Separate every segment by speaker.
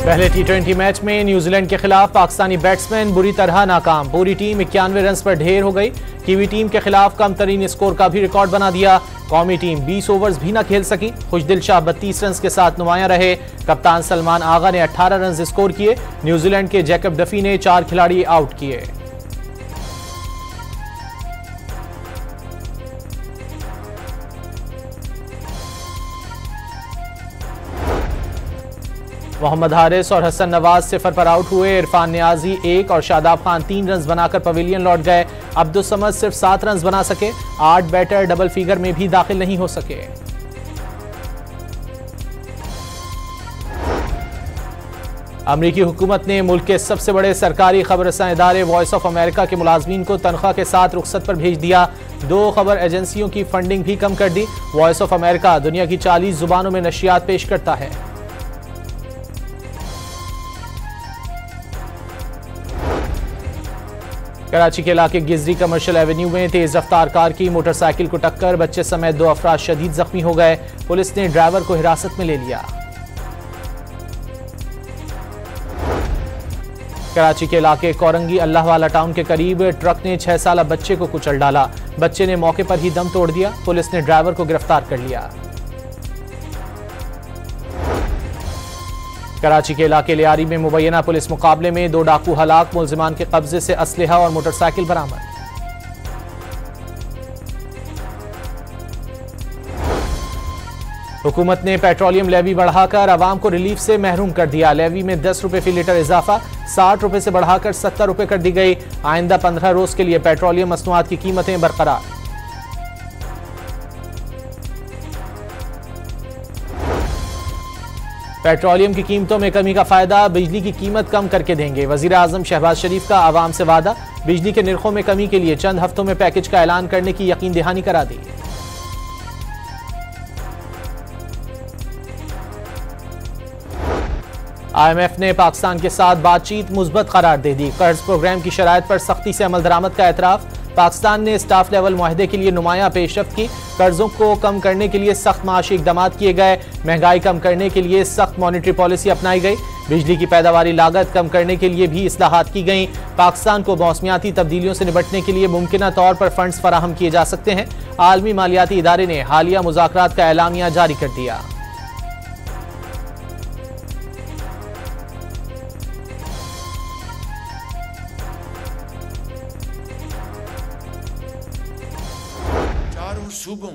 Speaker 1: पहले टी20 मैच में न्यूजीलैंड के खिलाफ पाकिस्तानी बैट्समैन बुरी तरह नाकाम। पूरी टीम 91 रन पर ढेर हो गई। कीवी टीम के खिलाफ कम तरीन स्कोर का भी रिकॉर्ड बना दिया। कौमी टीम 20 ओवर्स भी न खेल सकी। खुशदिल शाह 32 रन के साथ नुमायां रहे। कप्तान सलमान आगा ने 18 रन स्कोर किए। न्यूजीलैंड के जैकब डफी ने 4 खिलाड़ी आउट किए। मोहम्मद हारिस और हसन नवाज 0 पर आउट हुए। इरफान नियाजी 1 और शादाब खान 3 रन बनाकर पवेलियन लौट गए। अब्दुल समद सिर्फ 7 रन बना सके। 8 बैटर डबल फिगर में भी दाखिल नहीं हो सके। अमरीकी हुकूमत ने मुल्क के सबसे बड़े सरकारी खबरसां इदारे वॉइस ऑफ अमेरिका के मुलाजमीन को तनख्वाह के साथ रुखसत पर भेज दिया। 2 खबर एजेंसियों की फंडिंग भी कम कर दी। वॉइस ऑफ अमेरिका दुनिया की 40 जुबानों में नशियात पेश करता है। कराची के इलाके गिजरी कमर्शियल एवेन्यू में तेज रफ्तार कार की मोटरसाइकिल को टक्कर। बच्चे समेत 2 अफराद शदीद जख्मी हो गए। पुलिस ने ड्राइवर को हिरासत में ले लिया। कराची के इलाके कोरंगी अल्लाहवाला टाउन के करीब ट्रक ने 6 साला बच्चे को कुचल डाला। बच्चे ने मौके पर ही दम तोड़ दिया। पुलिस ने ड्राइवर को गिरफ्तार कर लिया। कराची के इलाके लियारी में मुबैना पुलिस मुकाबले में 2 डाकू हलाक। मुलजिमान के कब्जे से असलहा और मोटरसाइकिल बरामद। हुकूमत ने पेट्रोलियम लेवी बढ़ाकर अवाम को रिलीफ से महरूम कर दिया। लेवी में 10 रुपए फी लीटर इजाफा 60 रुपए से बढ़ाकर 70 रुपए कर दी गई। आइंदा 15 रोज के लिए पेट्रोलियम मसनूआत की कीमतें बरकरार। पेट्रोलियम की कीमतों में कमी का फायदा बिजली की कीमत कम करके देंगे। वजीर आजम शहबाज शरीफ का आवाम से वादा। बिजली के निर्खों में कमी के लिए चंद हफ्तों में पैकेज का ऐलान करने की यकीन दहानी करा दी। IMF ने पाकिस्तान के साथ बातचीत मुस्बत करार दे दी। कर्ज प्रोग्राम की शराइत पर सख्ती से अमल दरामद का एतराफ। पाकिस्तान ने स्टाफ लेवल मुआहदे के लिए नुमायां पेशरफ्त की। कर्जों को कम करने के लिए सख्त माशी इकदाम किए गए। महंगाई कम करने के लिए सख्त मॉनिटरी पॉलिसी अपनाई गई। बिजली की पैदावारी लागत कम करने के लिए भी इस्लाहात की गई। पाकिस्तान को मौसमियाती तब्दीलियों से निपटने के लिए मुमकिना तौर पर फंड्स फराहम किए जा सकते हैं। आलमी मालियाती इदारे ने हालिया मुज़ाकरात का एलामिया जारी कर दिया।
Speaker 2: सूबों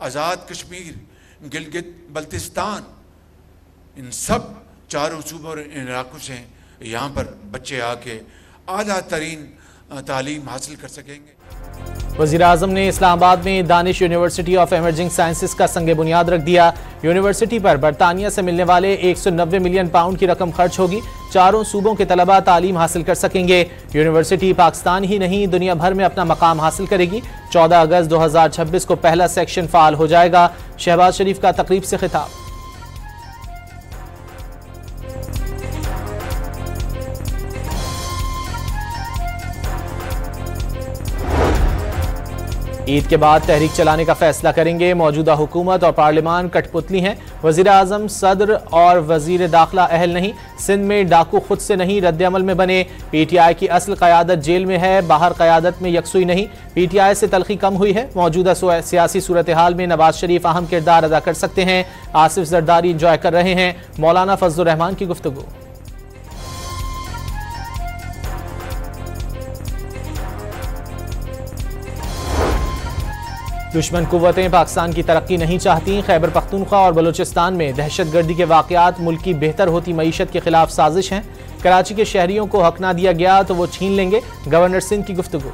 Speaker 2: आज़ाद कश्मीर, गिलगित बल्तिस्तान, इन सब 4 सूबों और इलाकों से यहाँ पर बच्चे आके आला तरीन तालीम हासिल कर सकेंगे।
Speaker 1: वज़ीर आज़म ने इस्लामाबाद में Danish university of emerging sciences का संग बुनियाद रख दिया। यूनिवर्सिटी पर बरतानिया से मिलने वाले 190 मिलियन पाउंड की रकम खर्च होगी। 4 सूबों के तलबा तालीम हासिल कर सकेंगे। यूनिवर्सिटी पाकिस्तान ही नहीं दुनिया भर में अपना मकाम हासिल करेगी। 14 अगस्त 2026 को पहला सेक्शन फाल हो जाएगा। शहबाज शरीफ का तकरीब से खिताब। ईद के बाद तहरीक चलाने का फैसला करेंगे। मौजूदा हुकूमत और पार्लियामान कठपुतली हैं। वजीर आजम, सदर और वजीर दाखिला अहल नहीं। सिंध में डाकू खुद से नहीं रद्द अमल में बने। PTI की असल क़यादत जेल में है, बाहर क़यादत में यकसुई नहीं। PTI से तलखी कम हुई है। मौजूदा सियासी सूरत हाल में नवाज शरीफ अहम किरदार अदा कर सकते हैं। आसिफ जरदारी इंजॉय कर रहे हैं। मौलाना फजलुर रहमान की गुफ्तगू। दुश्मन कुव्वतें पाकिस्तान की तरक्की नहीं चाहती। खैबर पख्तूनख्वा और बलूचिस्तान में दहशतगर्दी के वाक़यात मुल्क की बेहतर होती मईशत के खिलाफ साजिश हैं। कराची के शहरियों को हक ना दिया गया तो वो छीन लेंगे। गवर्नर सिंध की गुफ्तगू।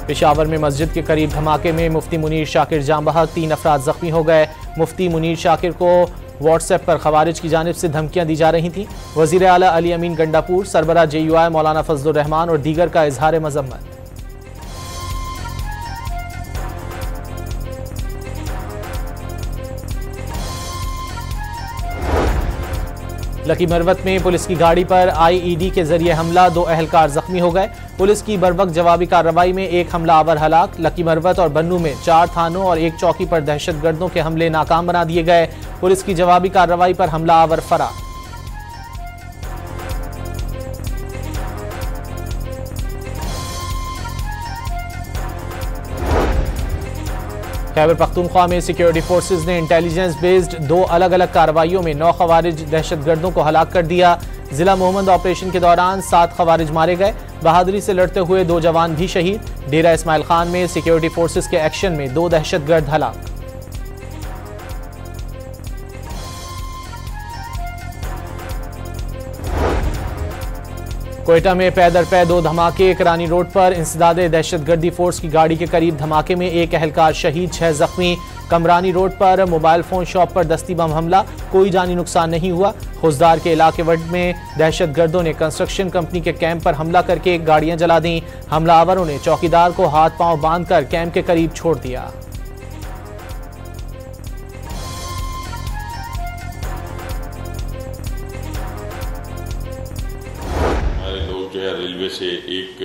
Speaker 1: पेशावर में मस्जिद के करीब धमाके में मुफ्ती मुनीर शाकिर जाम बहक। 3 अफराद जख्मी हो गए। मुफ्ती मुनीर शाकिर को व्हाट्सएप पर खवारिज की जानिब से धमकियां दी जा रही थीं। वजीर आला अली अमीन गंडापुर, सरबरा JUI मौलाना फजलुर रहमान और दीगर का इजहार मजम्मत। लकी मरवत में पुलिस की गाड़ी पर IED के जरिए हमला, 2 अहलकार जख्मी हो गए। पुलिस की बर्वक्त जवाबी कार्रवाई में 1 हमलावर हलाक। लकी मरवत और बन्नू में 4 थानों और 1 चौकी पर दहशतगर्दों के हमले नाकाम बना दिए गए। पुलिस की जवाबी कार्रवाई पर हमलावर फरार। खैबर पख्तूनख्वा में सिक्योरिटी फोर्सेज ने इंटेलिजेंस बेस्ड 2 अलग अलग कार्रवाइयों में 9 खवारिज दहशतगर्दों को हलाक कर दिया। जिला मोहम्मद ऑपरेशन के दौरान 7 खवारिज मारे गए। बहादुरी से लड़ते हुए 2 जवान भी शहीद। डेरा इस्माइल खान में सिक्योरिटी फोर्सेज के एक्शन में 2 दहशतगर्द हलाक। कोयटा में पै दर पै 2 धमाके। करानी रोड पर इंसदादे दहशतगर्दी फोर्स की गाड़ी के करीब धमाके में 1 अहलकार शहीद, 6 जख्मी। कमरानी रोड पर मोबाइल फोन शॉप पर दस्ती बम हमला, कोई जानी नुकसान नहीं हुआ। खुजदार के इलाके वड में दहशतगर्दों ने कंस्ट्रक्शन कंपनी के कैंप पर हमला करके गाड़ियां जला दी। हमलावरों ने चौकीदार को हाथ पांव बांधकर कैंप के करीब छोड़ दिया।
Speaker 3: जो है रेलवे से एक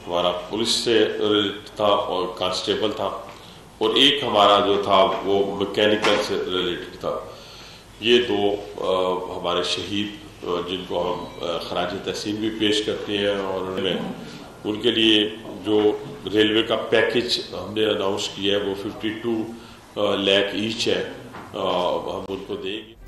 Speaker 3: हमारा पुलिस से था और कांस्टेबल था, और एक हमारा जो था वो मैकेनिकल से रिलेटेड था। ये 2 हमारे शहीद जिनको हम खराज तहसीन भी पेश करते हैं, और उनके लिए जो रेलवे का पैकेज हमने अनाउंस किया है वो 52 लाख ईच है, हम उनको देंगे।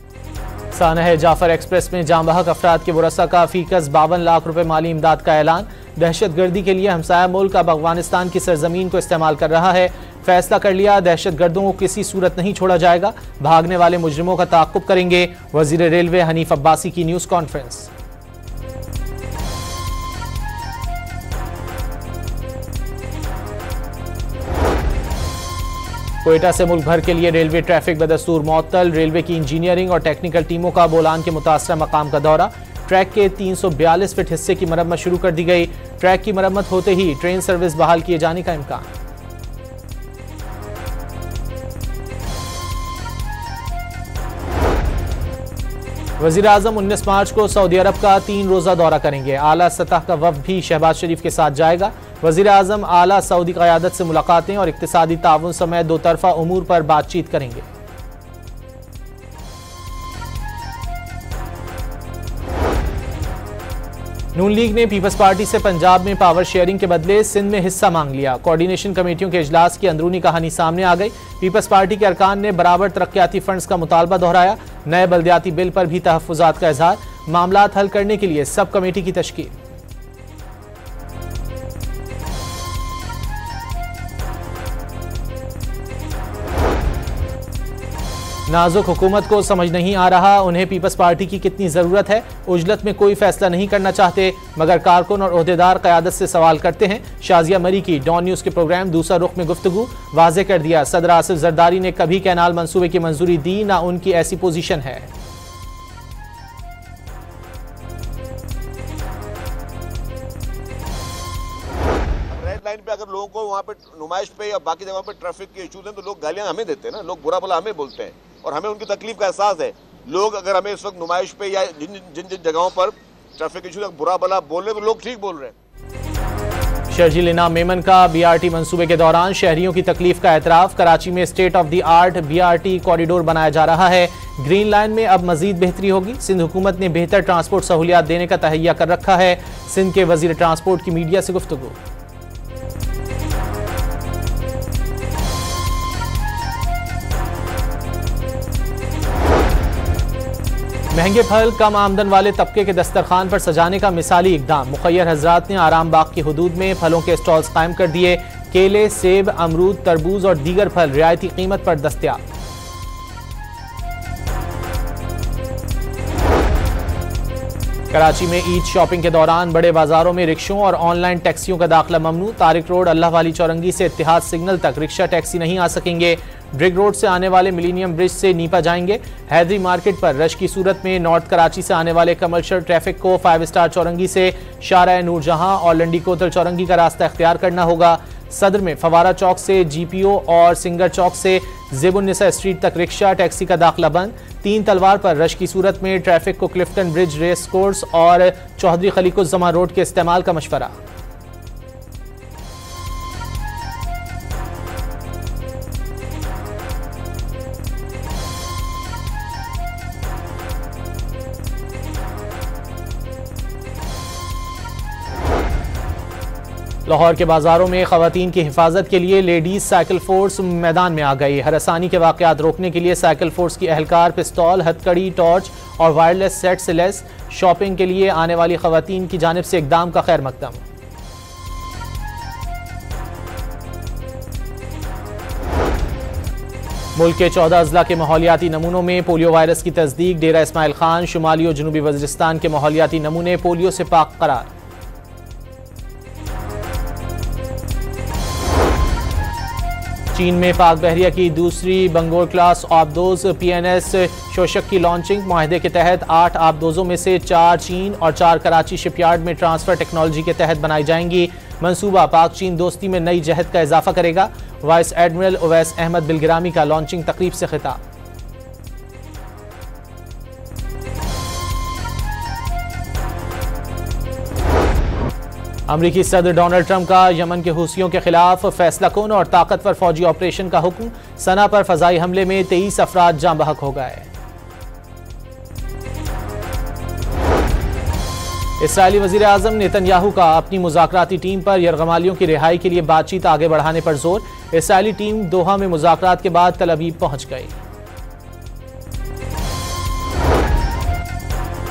Speaker 1: सानह जाफर एक्सप्रेस में जाम बहक अफराद के वरसा का फीकस 52 लाख रुपए माली इमदाद का ऐलान। दहशतगर्दी के लिए हमसाया मुल्क अब अफगानिस्तान की सरजमीन को इस्तेमाल कर रहा है। फैसला कर लिया, दहशतगर्दों को किसी सूरत नहीं छोड़ा जाएगा। भागने वाले मुजरिमों का ताक़ुब करेंगे। वजीर रेलवे हनीफ अब्बासी की न्यूज़ कॉन्फ्रेंस। कोयटा से मुल्क भर के लिए रेलवे ट्रैफिक बदस्तूर मअतल। रेलवे की इंजीनियरिंग और टेक्निकल टीमों का बोलान के मुतासरा मकाम का दौरा। ट्रैक के 342 फीट हिस्से की मरम्मत शुरू कर दी गई। ट्रैक की मरम्मत होते ही ट्रेन सर्विस बहाल किए जाने का इम्कान। वजीर आजम 19 मार्च को सऊदी अरब का 3 रोजा दौरा करेंगे। आला सतह का वफ्द भी शहबाज शरीफ के साथ जाएगा। वजीर आजम आला सऊदी क़यादत से मुलाकातें और इक्तिसादी ताउन समेत 2 तरफा उमूर पर बातचीत करेंगे। नून लीग ने पीपल्स पार्टी से पंजाब में पावर शेयरिंग के बदले सिंध में हिस्सा मांग लिया। कोऑर्डिनेशन कमेटियों के इजलास की अंदरूनी कहानी सामने आ गई। पीपल्स पार्टी के अरकान ने बराबर तरक्याती फंड्स का मुतालबा दोहराया। नए बल्दियाती बिल पर भी तहफ्फुजात का इजहार। मामलात हल करने के लिए सब कमेटी की तश्कील। नाजुक हुकूमत को समझ नहीं आ रहा उन्हें पीपल्स पार्टी की कितनी जरूरत है। उजलत में कोई फैसला नहीं करना चाहते, मगर कारकुन और ओहदेदार क़यादत से सवाल करते हैं। शाजिया मरी की डॉन न्यूज़ के प्रोग्राम दूसरा रुख में गुफ्तगू। वाज़े कर दिया, सदर आसिफ जरदारी ने कभी कैनाल मंसूबे की मंजूरी दी, ना उनकी ऐसी पोजीशन है।
Speaker 4: लाइन पे अगर लोगों को वहाँ पे नुमाइश पे या बाकी जगहों पे ट्रैफिक के इशूज हैं तो लोग गालियां हमें देते हैं ना, लोग बुरा भला हमें बोलते हैं और हमें उनकी तकलीफ का एहसास है। लोग अगर हमें इस वक्त नुमाइश पे या जिन जिन जगहों पर ट्रैफिक इशूज बुरा भला बोल रहे हैं तो लोग ठीक बोल रहे हैं।
Speaker 1: शर्जील इनाम मेमन का BRT मंसूबे के दौरान शहरियों की तकलीफ का एतराफ। कराची में state of the art BRT corridor बनाया जा रहा है। ग्रीन लाइन में अब मजीद बेहतरी होगी। सिंध हुकूमत ने बेहतर ट्रांसपोर्ट सहूलियात देने का तहैया कर रखा है। सिंध के वजीर ट्रांसपोर्ट की मीडिया से गुफ्तगू। महंगे फल कम आमदन वाले तबके के दस्तरखान पर सजाने का मिसाली इकदाम। मुखय्यर हजरात ने आराम बाग की हुदूद में फलों के स्टॉल्स कायम कर दिए। केले, सेब, अमरूद, तरबूज और दीगर फल रियायती कीमत पर दस्तयाब। कराची में ईद शॉपिंग के दौरान बड़े बाजारों में रिक्शों और ऑनलाइन टैक्सियों का दाखिला ममनू। तारिक रोड, अल्लाह वाली चौरंगी से इत्तिहाद सिग्नल तक रिक्शा टैक्सी नहीं आ सकेंगे। ड्रिग रोड से आने वाले मिलीनियम ब्रिज से नीपा जाएंगे। हैदरी मार्केट पर रश की सूरत में नॉर्थ कराची से आने वाले कमर्शियल ट्रैफिक को 5 स्टार चौरंगी से शारा नूरजहां और लंडी कोतल चौरंगी का रास्ता इख्तियार करना होगा। सदर में फवारा चौक से GPO और सिंगर चौक से ज़ेबुन्निसा स्ट्रीट तक रिक्शा टैक्सी का दाखिला बंद। 3 तलवार पर रश की सूरत में ट्रैफिक को क्लिफ्टन ब्रिज रेस कोर्स और चौधरी खलीकुज़्ज़मा रोड के इस्तेमाल का मशवरा। लाहौर के बाजारों में खवातीन की हिफाजत के लिए लेडीज साइकिल फोर्स मैदान में आ गई। हरासानी के वाकयात रोकने के लिए साइकिल फोर्स की एहलकार पिस्तौल, हथकड़ी, टॉर्च और वायरलेस सेट से लैस शॉपिंग के लिए आने वाली खवातीन की जानिब से इकदाम का खैर मकदम। मुल्क के 14 अजला के माहौलियाती नमूनों में पोलियो वायरस की तस्दीक। डेरा इस्माइल खान, शुमाली और जनूबी वज़ीरिस्तान के माहौलियाती नमूने पोलियो से पाक करार। चीन में पाक बहरिया की दूसरी बंगोर क्लास आबदोज PNS शोशक की लॉन्चिंग। मुआहदे के तहत 8 आबदोजों में से 4 चीन और 4 कराची शिपयार्ड में ट्रांसफर टेक्नोलॉजी के तहत बनाई जाएंगी। मंसूबा पाक चीन दोस्ती में नई जहद का इजाफा करेगा। वाइस एडमिरल उवैस अहमद बिलगिरामी का लॉन्चिंग तकरीब से खिताब। अमरीकी सदर डोनाल्ड ट्रंप का यमन के हूसियों के खिलाफ फैसला कुन और ताकतवर फौजी ऑपरेशन का हुक्म। सना पर फजाई हमले में 23 अफराद जाँ बहक हो गए। इसराइली वजीर आजम नेतन्याहू का अपनी मुज़ाकराती टीम पर यरगमालियों की रिहाई के लिए बातचीत आगे बढ़ाने पर जोर। इसराइली टीम दोहा में मुज़ाकरात के बाद तल अवीव पहुंच गई।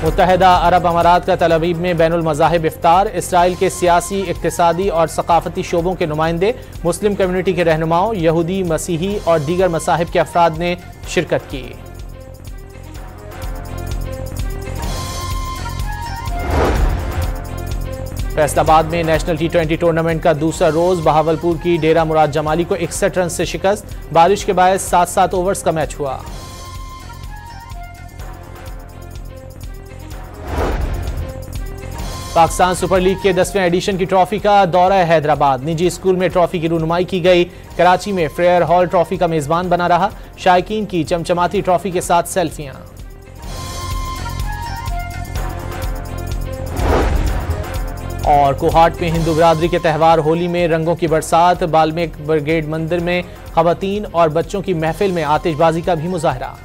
Speaker 1: मुत्तहिदा अरब अमारात का तल अवीव में बैनुल मज़ाहिब इफ्तार। इसराइल के सियासी, इक्तिसादी और सकाफती शोबों के नुमाइंदे, मुस्लिम कम्युनिटी के रहनुमाओं, यहूदी, मसीही और दीगर मसाहिब के अफराद ने शिरकत की। फैसलाबाद में नेशनल T20 टूर्नामेंट का दूसरा रोज बहावलपुर की डेरा मुराद जमाली को 61 रन से शिकस्त। बारिश के बायस 7-7 ओवर्स का मैच हुआ। पाकिस्तान सुपर लीग के 10वें एडिशन की ट्रॉफी का दौरा हैदराबाद। निजी स्कूल में ट्रॉफी की रुनुमाई की गई। कराची में फ्रेयर हॉल ट्रॉफी का मेजबान बना रहा। शायकीन की चमचमाती ट्रॉफी के साथ सेल्फियां। और कोहाट में हिंदू बिरादरी के त्यौहार होली में रंगों की बरसात। बाल्मीक ब्रिगेड मंदिर में खवातीन और बच्चों की महफिल में आतिशबाजी का भी मुजाहरा।